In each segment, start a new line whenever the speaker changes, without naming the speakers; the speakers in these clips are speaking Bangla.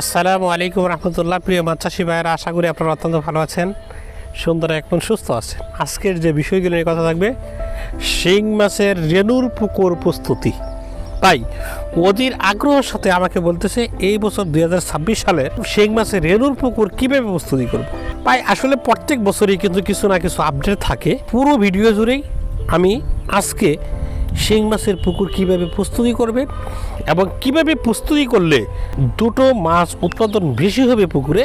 আসসালামু আলাইকুম রহমতুল্লাহ। প্রিয় মাছ চাষি ভাইয়েরা, আশা করি আপনারা অত্যন্ত ভালো আছেন, সুন্দর এবং সুস্থ আছেন। আজকের যে বিষয়গুলো নিয়ে কথা থাকবে, শিং মাছের রেণুর পুকুর প্রস্তুতি। তাই অধীর আগ্রহের সাথে আমাকে বলতেছে এই বছর 2026 সালের শিং মাছের রেণুর পুকুর কীভাবে প্রস্তুতি করব। তাই আসলে প্রত্যেক বছরই কিন্তু কিছু না কিছু আপডেট থাকে। পুরো ভিডিও জুড়েই আমি আজকে শিং মাছের পুকুর কিভাবে প্রস্তুতি করবেন এবং কিভাবে প্রস্তুতি করলে দুটো মাছ উৎপাদন বেশি হবে পুকুরে,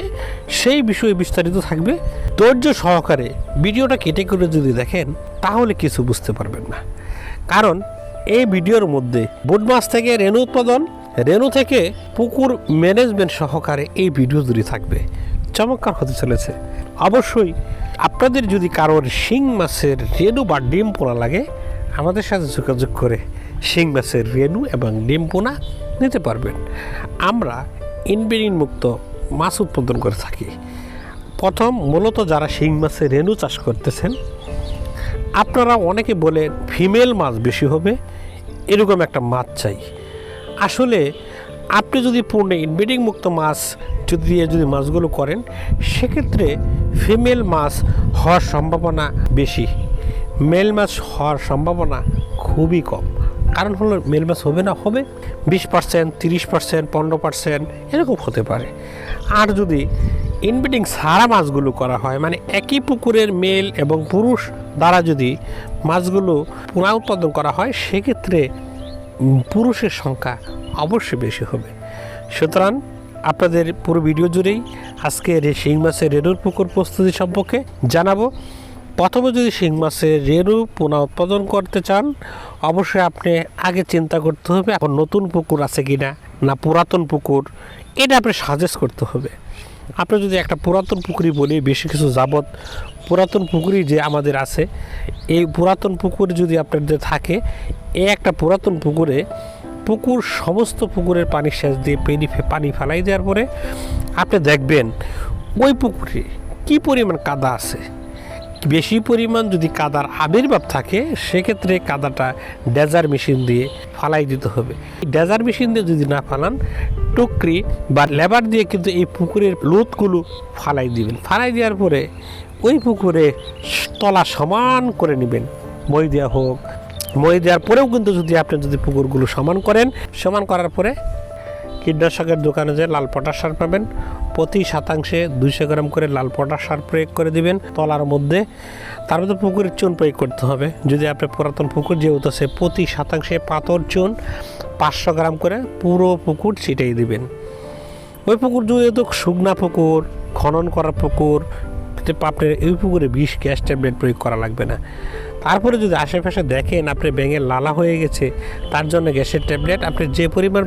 সেই বিষয়ে বিস্তারিত থাকবে। ধৈর্য সহকারে ভিডিওটা কেটে করে যদি দেখেন তাহলে কিছু বুঝতে পারবেন না, কারণ এই ভিডিওর মধ্যে বোট মাছ থেকে রেণু উৎপাদন, রেণু থেকে পুকুর ম্যানেজমেন্ট সহকারে এই ভিডিও জুড়ে থাকবে। চমৎকার হতে চলেছে। অবশ্যই আপনাদের যদি কারোর শিং মাছের রেণু বা ডিম পোনা লাগে, আমাদের সাথে যোগাযোগ করে শিং মাছের রেণু এবং ডিম পোনা নিতে পারবেন। আমরা ইনব্রিডিং মুক্ত মাছ উৎপাদন করে থাকি। প্রথম মূলত যারা শিং মাছের রেণু চাষ করতেছেন, আপনারা অনেকে বলেন ফিমেল মাছ বেশি হবে, এরকম একটা মাছ চাই। আসলে আপনি যদি পূর্ণ ইনব্রিডিং মুক্ত মাছ যদি মাছগুলো করেন, সেক্ষেত্রে ফিমেল মাছ হওয়ার সম্ভাবনা বেশি, মেল মাছ হওয়ার সম্ভাবনা খুবই কম। কারণ হলো মেল মাছ হবে 20%, 30%, 15% এরকম হতে পারে। আর যদি ইনব্রিডিং ছাড়া মাছগুলো করা হয়, মানে একই পুকুরের মেল এবং পুরুষ দ্বারা যদি মাছগুলো পুনঃ উৎপাদন করা হয়, সেক্ষেত্রে পুরুষের সংখ্যা অবশ্যই বেশি হবে। সুতরাং আপনাদের পুরো ভিডিও জুড়েই আজকে শিং মাছের রেণুর পুকুর প্রস্তুতি সম্পর্কে জানাবো। প্রথমে যদি শিং মাছের রেণু পুনঃ উৎপাদন করতে চান, অবশ্যই আপনি আগে চিন্তা করতে হবে এখন নতুন পুকুর আছে কিনা, না পুরাতন পুকুর, এটা আপনি সাজেস্ট করতে হবে। আপনি যদি একটা পুরাতন পুকুরই বলি, বেশি কিছু যাবত পুরাতন পুকুরই যে আমাদের আছে, এই পুরাতন পুকুর যদি আপনাদের থাকে, এই একটা পুরাতন পুকুরে সমস্ত পুকুরের পানি সেচ দিয়ে পানি ফেলাই দেওয়ার পরে আপনি দেখবেন ওই পুকুরে কী পরিমাণ কাদা আছে। বেশি পরিমাণ যদি কাদার আবির্ভাব থাকে, সেক্ষেত্রে কাদাটা ডেজার মেশিন দিয়ে ফালাই দিতে হবে। ডেজার মেশিন দিয়ে যদি না ফালান, টুকরি বা লেবার দিয়ে কিন্তু এই পুকুরের লোতগুলো ফালাই দিবেন। ফালাই দেওয়ার পরে ওই পুকুরে তলা সমান করে নেবেন, মই দেওয়া হোক। মই দেওয়ার পরেও কিন্তু আপনি পুকুরগুলো সমান করার পরে কীটনাশকের দোকানে যে লাল পটাশ সার পাবেন, প্রতি শতাংশে 200 গ্রাম করে লাল পটাশ সার প্রয়োগ করে দিবেন তলার মধ্যে। তার মধ্যে পুকুরের চুন প্রয়োগ করতে হবে। যদি আপনি পুরাতন পুকুর যেহেতু আছে, প্রতি শতাংশে পাথর চুন 500 গ্রাম করে পুরো পুকুর ছিটিয়ে দিবেন। ওই পুকুর যেহেতু শুকনা পুকুর, খনন করা পুকুর, আপনার এই পুকুরে বিষ গ্যাস ট্যাবলেট প্রয়োগ করা লাগবে না। তারপরে যদি আশেপাশে দেখেন আপনি ব্যাঙের লালা হয়ে গেছে, তার জন্য গ্যাসের ট্যাবলেট আপনি যে পরিমাণ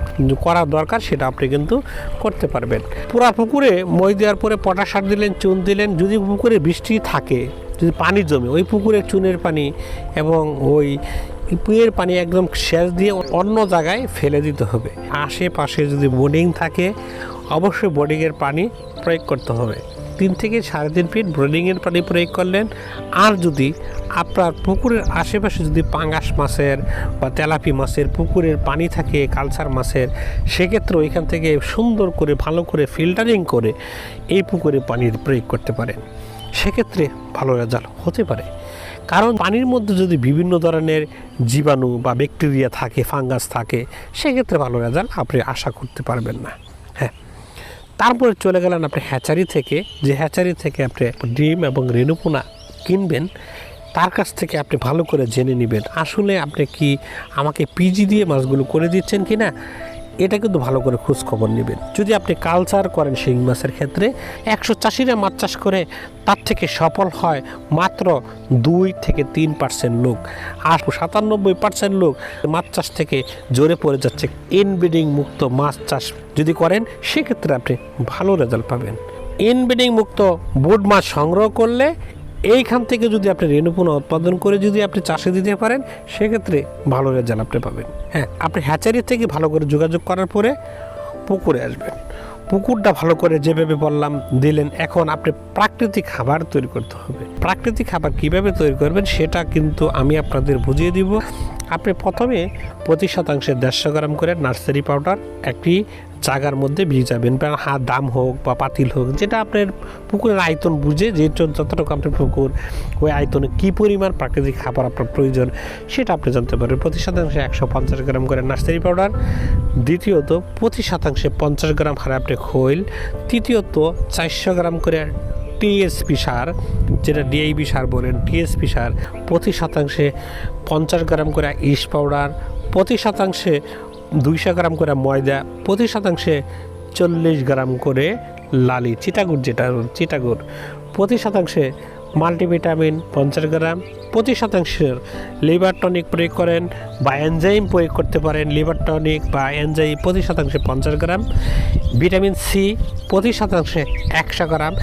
করা দরকার সেটা আপনি কিন্তু করতে পারবেন। পুরা পুকুরে মই দেওয়ার পরে পটাশ সার দিলেন, চুন দিলেন। যদি পুকুরে বৃষ্টি থাকে, যদি পানি জমে, ওই পুকুরে চুনের পানি এবং ওই পুয়ের পানি একদম সেচ দিয়ে অন্য জায়গায় ফেলে দিতে হবে। আশেপাশে যদি বোর্ডিং থাকে, অবশ্যই বোর্ডিংয়ের পানি প্রয়োগ করতে হবে। 3 থেকে 3.5 ফিট ব্রোডিংয়ের পানি প্রয়োগ করলেন। আর যদি আপনার পুকুরের আশেপাশে যদি পাঙ্গাস মাছের বা তেলাপি মাছের পুকুরের পানি থাকে, কালচার মাছের, সেক্ষেত্রে ওইখান থেকে সুন্দর করে ভালো করে ফিল্টারিং করে এই পুকুরে পানির প্রয়োগ করতে পারেন। সেক্ষেত্রে ভালো রেজাল্ট হতে পারে। কারণ পানির মধ্যে যদি বিভিন্ন ধরনের জীবাণু বা ব্যাকটেরিয়া থাকে, ফাঙ্গাস থাকে, সেক্ষেত্রে ভালো রেজাল্ট আপনি আশা করতে পারবেন না। হ্যাঁ, তারপরে চলে গেলেন আপনি হ্যাচারি থেকে, যে হ্যাচারি থেকে আপনি ডিম এবং রেণুপোনা কিনবেন, তার কাছ থেকে আপনি ভালো করে জেনে নেবেন আসলে আপনি কি আমাকে পিজি দিয়ে মাছগুলো করে দিচ্ছেন কি না, এটা কিন্তু ভালো করে খোঁজ খবর নেবেন। যদি আপনি কালচার করেন শিং মাছের ক্ষেত্রে, 100 চাষিরা মাছ চাষ করে তার থেকে সফল হয় মাত্র 2 থেকে 3% লোক। আর 97% লোক মাছ চাষ থেকে জোরে পড়ে যাচ্ছে। ইনব্রিডিং মুক্ত মাছ চাষ যদি করেন, সেক্ষেত্রে আপনি ভালো রেজাল্ট পাবেন। ইনব্রিডিং মুক্ত বোট মাছ সংগ্রহ করলে এইখান থেকে যদি আপনি রেণুপোনা উৎপাদন করে যদি আপনি চাষে দিতে পারেন, সেক্ষেত্রে ভালো রেজাল্ট আপনি পাবেন। হ্যাঁ, আপনি হ্যাচারি থেকে ভালো করে যোগাযোগ করার পরে পুকুরে আসবেন। পুকুরটা ভালো করে যেভাবে বললাম দিলেন। এখন আপনি প্রাকৃতিক খাবার তৈরি করতে হবে। প্রাকৃতিক খাবার কিভাবে তৈরি করবেন সেটা কিন্তু আমি আপনাদের বুঝিয়ে দিব। আপনি প্রথমে প্রতি শতাংশে 150 গ্রাম করে নার্সারি পাউডার একটি জায়গার মধ্যে ভিজাবেন, হাত দাম হোক বা পাতিল হোক, যেটা আপনার পুকুরের আয়তন বুঝে, যে যতটুকু আপনার পুকুর ওই আয়তনে কী পরিমাণ প্রাকৃতিক খাবার আপনার প্রয়োজন সেটা আপনি জানতে পারবেন। প্রতি শতাংশে 150 গ্রাম করে নার্সারি পাউডার, দ্বিতীয়ত প্রতি শতাংশে 50 গ্রাম হারে আপনি খৈল, তৃতীয়ত 400 গ্রাম করে টিএসপি সার, যেটা ডিআইবি সার বলেন, টিএসপি সার, প্রতি শতাংশে 50 গ্রাম করে ইস পাউডার, প্রতি শতাংশে 200 গ্রাম করে ময়দা, প্রতি শতাংশে 40 গ্রাম করে লালি চিটাগুড়, যেটা চিটাগুড়, প্রতি শতাংশে মাল্টিভিটামিন 50 গ্রাম, প্রতি শতাংশের লিভার টনিক প্রয়োগ করেন বা এনজাইম প্রয়োগ করতে পারেন। লিভার টনিক বা এনজাইম প্রতি শতাংশে 50 গ্রাম, ভিটামিন সি প্রতি শতাংশে 100 গ্রাম,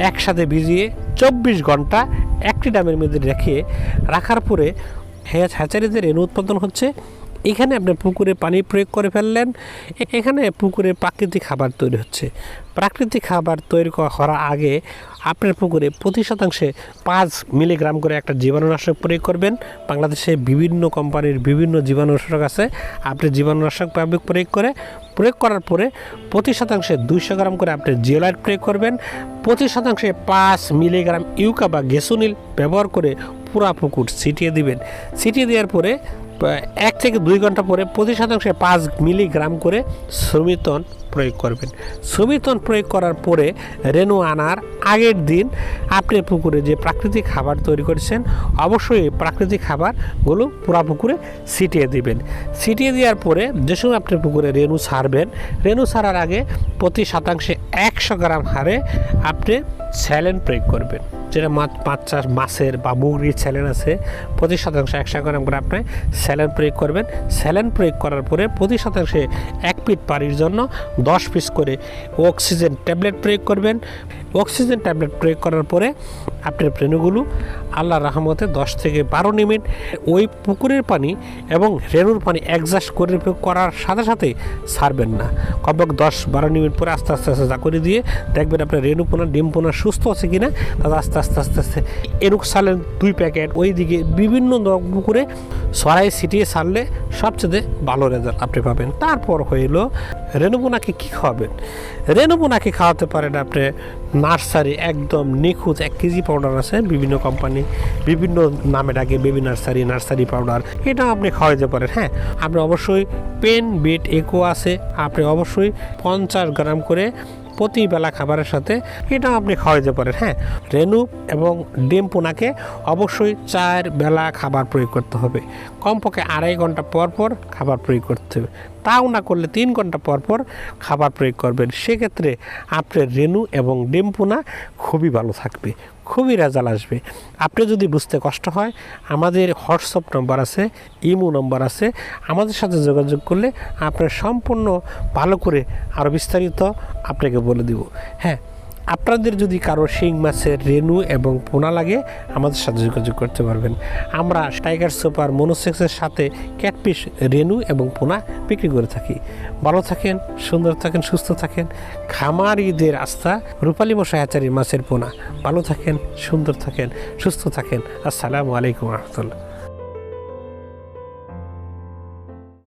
একসাথে ভিজিয়ে 24 ঘন্টা একটি ড্রামের মধ্যে রাখার পরে হ্যাচারিতে রেণু উৎপাদন হচ্ছে। এখানে আপনার পুকুরে পানি প্রয়োগ করে ফেললেন, এখানে পুকুরে প্রাকৃতিক খাবার তৈরি হচ্ছে। প্রাকৃতিক খাবার তৈরি করার আগে আপনার পুকুরে প্রতি শতাংশে 5 মিলিগ্রাম করে একটা জীবাণুনাশক প্রয়োগ করবেন। বাংলাদেশে বিভিন্ন কোম্পানির বিভিন্ন জীবাণুনাশক আছে, আপনি জীবাণুনাশক প্রয়োগ করার পরে প্রতি শতাংশে 200 গ্রাম করে আপনি জিওলাইট প্রয়োগ করবেন। প্রতি শতাংশে 5 মিলিগ্রাম ইউকা বা গ্যাসোনিল ব্যবহার করে পুরা পুকুর ছিটিয়ে দিবেন। ছিটিয়ে দেওয়ার পরে 1 থেকে 2 ঘন্টা পরে প্রতি শতাংশে 5 মিলিগ্রাম করে সুমিতন প্রয়োগ করবেন। সুমিতন প্রয়োগ করার পরে রেণু আনার আগের দিন আপনি পুকুরে যে প্রাকৃতিক খাবার তৈরি করেছেন, অবশ্যই এই প্রাকৃতিক খাবারগুলো পুরা পুকুরে ছিটিয়ে দিবেন। ছিটিয়ে দেওয়ার পরে যে সময় আপনি পুকুরে রেণু ছাড়বেন, রেণু ছাড়ার আগে প্রতি শতাংশে 100 গ্রাম হারে আপনি স্যালাইন প্রয়োগ করবেন। যেটা মাছ চাষ, মাছের বা মুরগির স্যালাইন আছে, প্রতি শতাংশে 100 গ্রাম করে আপনি স্যালাইন প্রয়োগ করবেন। স্যালাইন প্রয়োগ করার পরে প্রতি শতাংশে 1 ফিট পানির জন্য 10 পিস করে অক্সিজেন ট্যাবলেট প্রয়োগ করবেন। অক্সিজেন ট্যাবলেট প্রয়োগ করার পরে আপনার রেণুগুলো আল্লাহর রহমতে 10 থেকে 12 মিনিট ওই পুকুরের পানি এবং রেণুর পানি অ্যাডজাস্ট করার সাথে সাথে ছাড়বেন না। কমপক্ষে 10-12 মিনিট পরে আস্তে আস্তে যা করে দিয়ে দেখবেন আপনার রেণু পোনা, ডিম পোনা সুস্থ আছে কিনা, তাহলে আস্তে আস্তে এরুক সালেন 2 প্যাকেট ওই দিকে বিভিন্ন পুকুরে সরাই ছিটিয়ে ছাড়লে সবচেয়ে ভালো রেজাল্ট আপনি পাবেন। তারপর হইল রেণুপোনাকে কী খাওয়াবেন। রেণুপোনাকে খাওয়াতে পারেন আপনি নার্সারি একদম নিখুঁত 1 কেজি পাউডার আছে, বিভিন্ন কোম্পানি বিভিন্ন নামে ডাকে, বেবি নার্সারি পাউডার, এটা আপনি খাওয়াতে পারেন। হ্যাঁ, আপনি অবশ্যই পেন বিট ইকো আছে, আপনি অবশ্যই 50 গ্রাম করে প্রতি বেলা খাবারের সাথে এটা আপনি খাওয়াতে পারেন। হ্যাঁ, রেণু এবং ডিম পোনাকে অবশ্যই 4 বেলা খাবার প্রয়োগ করতে হবে, কমপক্ষে 2.5 ঘন্টা পর পর খাবার প্রয়োগ করতে হবে। তাও না করলে 3 ঘন্টা পর পর খাবার প্রয়োগ করবেন। সেক্ষেত্রে আপনার রেণু এবং ডিম পোনা খুবই ভালো থাকবে, খুবই রেজাল্ট আসবে। আপনি যদি বুঝতে কষ্ট হয়, আমাদের হোয়াটসঅ্যাপ নম্বর আছে, ইমো নম্বর আছে, আমাদের সাথে যোগাযোগ করলে আপনার সম্পূর্ণ ভালো করে আরও বিস্তারিত আপনাকে বলে দিব। হ্যাঁ, আপনাদের যদি কারো শিং মাছের রেণু এবং পোনা লাগে আমাদের সাথে যোগাযোগ করতে পারবেন। আমরা টাইগার সুপার মনোসেক্সের সাথে ক্যাটফিশ রেণু এবং পোনা বিক্রি করে থাকি। ভালো থাকেন, সুন্দর থাকেন, সুস্থ থাকেন। খামারিদের আস্থা রূপালী মশাই হ্যাচারি মাছের পোনা। ভালো থাকেন, সুন্দর থাকেন, সুস্থ থাকেন। আসসালামু আলাইকুম রহমতুল্লাহ।